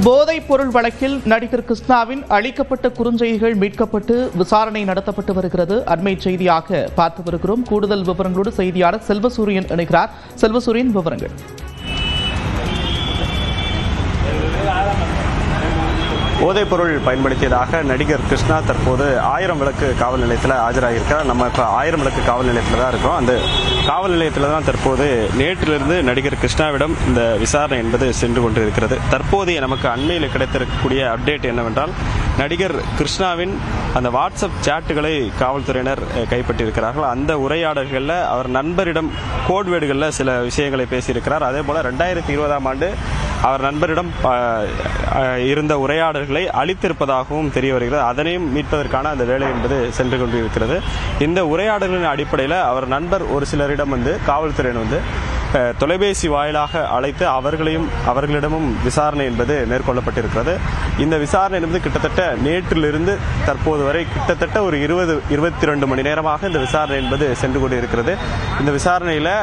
போதைப் பொருள் வழக்கில் நடிகர் கிருஷ்ணாவின் அளிக்கப்பட்ட குறுஞ்செய்திகள் மீட்கப்பட்டு விசாரணை நடத்தப்பட்டு வருகிறது. அண்மை செய்தியாக பார்த்து வருகிறோம். கூடுதல் விவரங்களோடு செய்தியாளர் செல்வசூரியன் இணைகிறார். செல்வசூரியன், விவரங்கள். போதைப்பொருள் பயன்படுத்தியதாக நடிகர் கிருஷ்ணா தற்போது 1000 விளக்கு காவல் நிலையத்தில் ஆஜராகியிருக்கிறார். நம்ம இப்போ 1000 விளக்கு காவல் நிலையத்தில் தான் இருக்கோம். அந்த காவல் நிலையத்தில் தான் தற்போது நேற்றிலிருந்து நடிகர் கிருஷ்ணாவிடம் இந்த விசாரணை என்பது சென்று கொண்டிருக்கிறது. தற்போதைய நமக்கு அண்மையில் கிடைத்திருக்கக்கூடிய அப்டேட் என்னவென்றால், நடிகர் கிருஷ்ணாவின் அந்த வாட்ஸ்அப் சாட்டுகளை காவல்துறையினர் கைப்பற்றியிருக்கிறார்கள். அந்த உரையாடல்களில் அவர் நண்பரிடம் கோட்வேர்டுகளில் சில விஷயங்களை பேசியிருக்கிறார். அதே போல் 2020ஆம் ஆண்டு அவர் நண்பரிடம் இருந்த உரையாடல்களை அளித்திருப்பதாகவும் தெரிய வருகிறது. அதனையும் மீட்பதற்கான அந்த வேலை என்பது சென்று கொண்டிருக்கிறது. இந்த உரையாடல்களின் அடிப்படையில் அவர் நண்பர் ஒரு சிலரிடம் காவல்துறையினர் தொலைபேசி வாயிலாக அழைத்து அவர்களிடமும் விசாரணை என்பது மேற்கொள்ளப்பட்டிருக்கிறது. இந்த விசாரணை என்பது கிட்டத்தட்ட நேற்றிலிருந்து தற்போது வரை கிட்டத்தட்ட ஒரு 22 மணி நேரமாக இந்த விசாரணை என்பது சென்று கொண்டிருக்கிறது. இந்த விசாரணையில்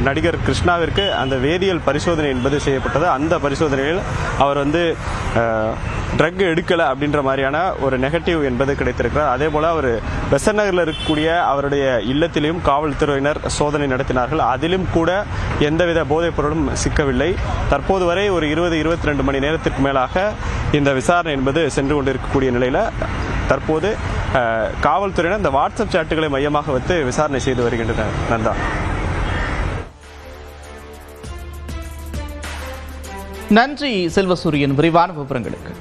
நடிகர் கிருஷ்ணாவிற்கு அந்த வேதியியல் பரிசோதனை என்பது செய்யப்பட்டது. அந்த பரிசோதனையில் அவர் ட்ரக் எடுக்கலை அப்படின்ற மாதிரியான ஒரு நெகட்டிவ் என்பது கிடைத்திருக்கிறார். அதே போல அவர் பெசன்ட் நகரில் இருக்கக்கூடிய அவருடைய இல்லத்திலும் காவல்துறையினர் சோதனை நடத்தினார்கள். அதிலும் கூட எந்தவித போதைப் பொருளும் சிக்கவில்லை. தற்போது வரை ஒரு 22 மணி நேரத்திற்கு மேலாக இந்த விசாரணை என்பது சென்று கொண்டிருக்கக்கூடிய நிலையில் தற்போது காவல்துறையினர் இந்த வாட்ஸ்அப் சாட்டுகளை மையமாக வைத்து விசாரணை செய்து வருகின்றனர். நன்றா. நன்றி செல்வசூரியன், விரிவான விவரங்களுக்கு.